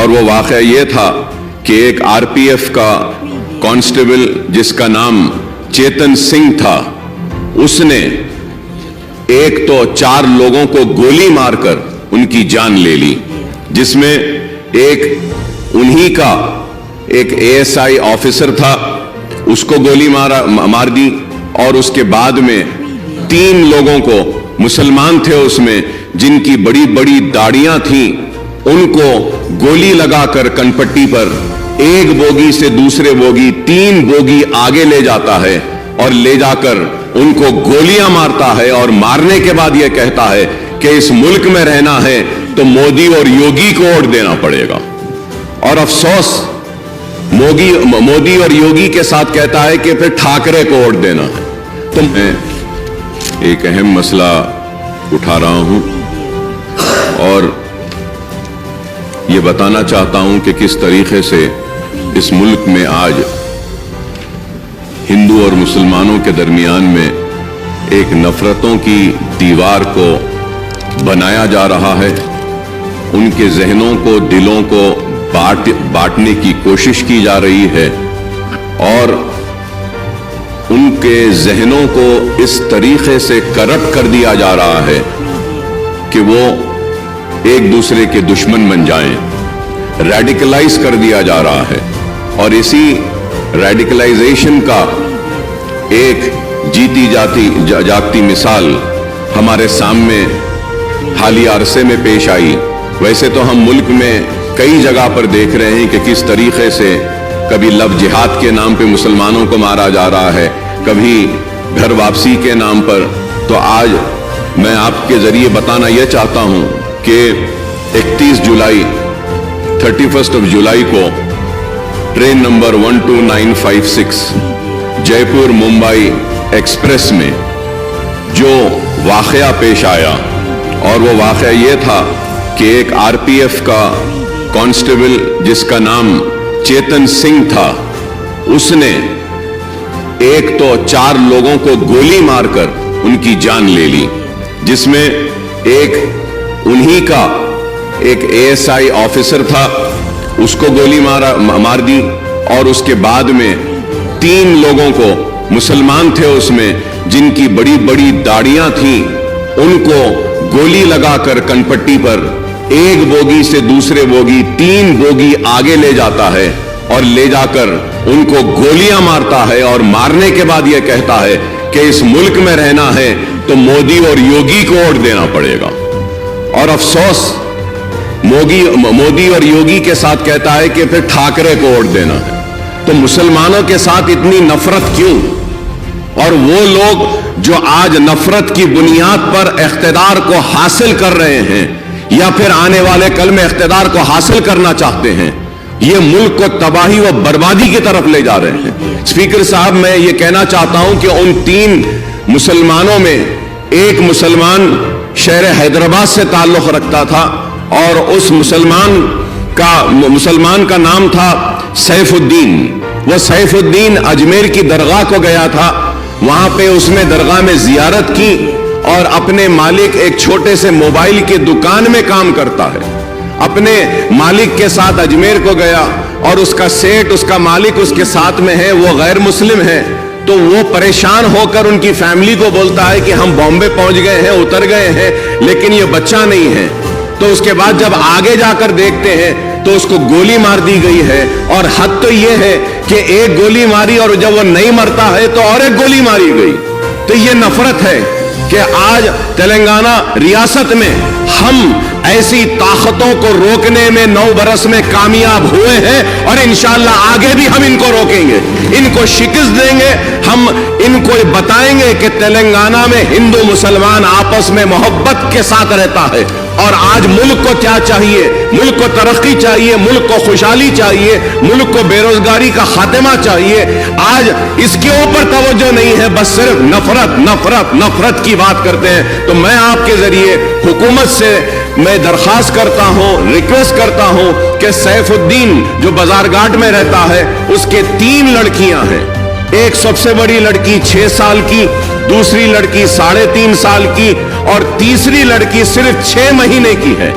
اور وہ واقعہ یہ تھا کہ ایک RPF کا کانسٹیبل جس کا نام چیتن سنگھ تھا، اس نے ایک تو 4 لوگوں کو گولی مار کر ان کی جان لے لی، جس میں ایک انہی کا ایک ASI آفیسر تھا، اس کو گولی مار دی، اور اس کے بعد میں 3 لوگوں کو، مسلمان تھے اس میں، جن کی بڑی بڑی داڑیاں تھیں، ان کو گولی لگا کر کنپٹی پر ایک بوگی سے دوسرے بوگی 3 بوگی آگے لے جاتا ہے اور لے جا کر ان کو گولیاں مارتا ہے، اور مارنے کے بعد یہ کہتا ہے کہ اس ملک میں رہنا ہے تو مودی اور یوگی کو ووٹ دینا پڑے گا۔ اور افسوس مودی اور یوگی کے ساتھ کہتا ہے کہ پھر ٹھاکرے کو ووٹ دینا ہے۔ تو میں ایک اہم مسئلہ اٹھا رہا ہوں اور یہ بتانا چاہتا ہوں کہ کس طریقے سے اس ملک میں آج ہندو اور مسلمانوں کے درمیان میں ایک نفرتوں کی دیوار کو بنایا جا رہا ہے، ان کے ذہنوں کو، دلوں کو بانٹنے کی کوشش کی جا رہی ہے، اور ان کے ذہنوں کو اس طریقے سے کرپٹ کر دیا جا رہا ہے کہ وہ ایک دوسرے کے دشمن بن جائیں، ریڈیکلائز کر دیا جا رہا ہے۔ اور اسی ریڈیکلائزیشن کا ایک جیتی جاگتی مثال ہمارے سامنے حالیہ عرصے میں پیش آئی۔ ویسے تو ہم ملک میں کئی جگہ پر دیکھ رہے ہیں کہ کس طریقے سے کبھی لو جہاد کے نام پہ مسلمانوں کو مارا جا رہا ہے، کبھی گھر واپسی کے نام پر۔ تو آج میں آپ کے ذریعے بتانا یہ چاہتا ہوں کہ 31 جولائی کو ٹرین نمبر 12956 جے پور ممبئی ایکسپریس میں جو واقعہ پیش آیا، اور وہ واقعہ یہ تھا کہ ایک RPF کا کانسٹیبل جس کا نام چیتن سنگھ تھا، اس نے ایک تو 4 لوگوں کو گولی مار کر ان کی جان لے لی، جس میں ایک انہی کا ایک ASI آفیسر تھا، اس کو گولی مار دی، اور اس کے بعد میں 3 لوگوں کو، مسلمان تھے اس میں، جن کی بڑی بڑی داڑیاں تھیں، ان کو گولی لگا کر کنپٹی پر ایک بوگی سے دوسرے بوگی 3 بوگی آگے لے جاتا ہے، اور لے جا کر ان کو گولیاں مارتا ہے، اور مارنے کے بعد یہ کہتا ہے کہ اس ملک میں رہنا ہے تو مودی اور یوگی کو ووٹ دینا پڑے گا۔ اور افسوس مودی اور یوگی کے ساتھ کہتا ہے کہ پھر ٹھاکرے کو ووٹ دینا ہے۔ تو مسلمانوں کے ساتھ اتنی نفرت کیوں؟ اور وہ لوگ جو آج نفرت کی بنیاد پر اقتدار کو حاصل کر رہے ہیں، یا پھر آنے والے کل میں اقتدار کو حاصل کرنا چاہتے ہیں، یہ ملک کو تباہی و بربادی کی طرف لے جا رہے ہیں۔ اسپیکر صاحب، میں یہ کہنا چاہتا ہوں کہ ان 3 مسلمانوں میں ایک مسلمان شہر حیدرآباد سے تعلق رکھتا تھا، اور اس مسلمان کا نام تھا سیف الدین۔ وہ سیف الدین اجمیر کی درگاہ کو گیا تھا، وہاں پہ اس نے درگاہ میں زیارت کی، اور اپنے مالک ایک چھوٹے سے موبائل کی دکان میں کام کرتا ہے، اپنے مالک کے ساتھ اجمیر کو گیا، اور اس کا سیٹ، اس کا مالک اس کے ساتھ میں ہے، وہ غیر مسلم ہے۔ تو وہ پریشان ہو کر ان کی فیملی کو بولتا ہے کہ ہم بامبے پہنچ گئے ہیں، اتر گئے ہیں، لیکن یہ بچہ نہیں ہے۔ تو اس کے بعد جب آگے جا کر دیکھتے ہیں تو اس کو گولی مار دی گئی ہے، اور حد تو یہ ہے کہ ایک گولی ماری، اور جب وہ نہیں مرتا ہے تو اور ایک گولی ماری گئی۔ تو یہ نفرت ہے کہ آج تلنگانہ ریاست میں ہم ایسی طاقتوں کو روکنے میں 9 برس میں کامیاب ہوئے ہیں، اور انشاءاللہ آگے بھی ہم ان کو روکیں گے، ان کو شکست دیں گے۔ ہم ان کو بتائیں گے کہ تلنگانہ میں ہندو مسلمان آپس میں محبت کے ساتھ رہتا ہے، اور آج ملک کو کیا چاہیے؟ ملک کو ترقی چاہیے، ملک کو خوشحالی چاہیے، ملک کو بے روزگاری کا خاتمہ چاہیے۔ آج اس کے اوپر توجہ نہیں ہے، بس صرف نفرت نفرت نفرت کی بات کرتے ہیں۔ تو میں آپ کے ذریعے حکومت سے میں درخواست کرتا ہوں، ریکویسٹ کرتا ہوں کہ سیف الدین جو بازار گھاٹ میں رہتا ہے، اس کے 3 لڑکیاں ہیں، ایک سب سے بڑی لڑکی 6 سال کی، دوسری لڑکی 3.5 سال کی، اور تیسری لڑکی صرف 6 مہینے کی ہے۔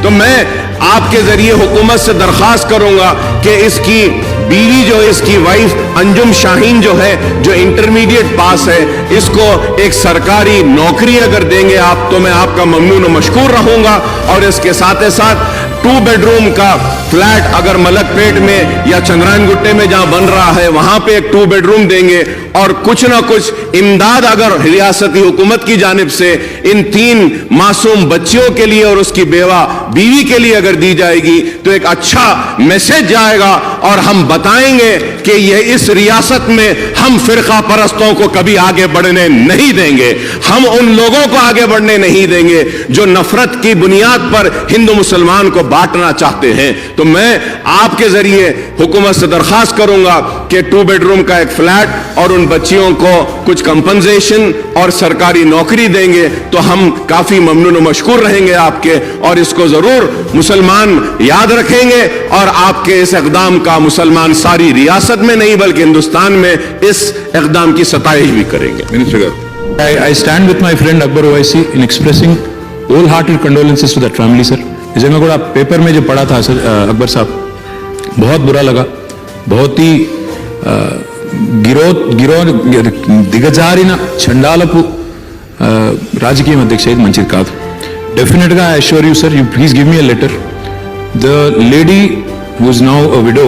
تو میں آپ کے ذریعے حکومت سے درخواست کروں گا کہ اس کی بیوی جو اس کی وائف انجم شاہین جو ہے, جو انٹرمیڈیٹ پاس ہے, اس کو ایک سرکاری نوکری اگر دیں گے آپ تو میں آپ کا ممنون و مشکور رہوں گا. اور اس کے ساتھ ساتھ 2 بیڈروم کا فلیٹ اگر ملک پیٹ میں یا چندرائن گٹے میں جہاں بن رہا ہے وہاں پہ ایک 2 بیڈروم دیں گے, اور کچھ نہ کچھ امداد اگر ریاستی حکومت کی جانب سے ان 3 معصوم بچیوں کے لیے اور اس کی بیوی کے لیے اگر دی جائے گی تو ایک اچھا میسج جائے گا, اور ہم بتائیں گے کہ یہ اس ریاست میں ہم فرقہ پرستوں کو کبھی آگے بڑھنے نہیں دیں گے, ہم ان لوگوں کو آگے بڑھنے نہیں دیں گے جو نفرت کی بنیاد پر ہندو مسلمان کو بانٹنا چاہتے ہیں. تو میں آپ کے ذریعے حکومت سے درخواست کروں گا کہ 2 بیڈروم کا ایک فلیٹ اور ان بچیوں کو کچھ کمپنسیشن اور سرکاری نوکری دیں گے تو ہم کافی ممنون و مشکور رہیں گے آپ کے, اور اس کو ضرور مسلمان یاد رکھیں گے, اور آپ کے اس اقدام کا مسلمان ساری ریاست میں نہیں بلکہ ہندوستان میں اس اقدام کی ستائش بھی کریں گے. I stand with my friend Akbar Owaisi in expressing wholehearted condolences to that family, sir. جیسے میں کو پیپر میں جو پڑھا تھا سر اکبر صاحب, بہت برا لگا. بہت ہی దిగజారిన చండాలపు రాజకీయం అధ్యక్ష మంచిది కాదు. డెఫినెట్గా I assure you sir, you please give me a letter. The lady who is now a widow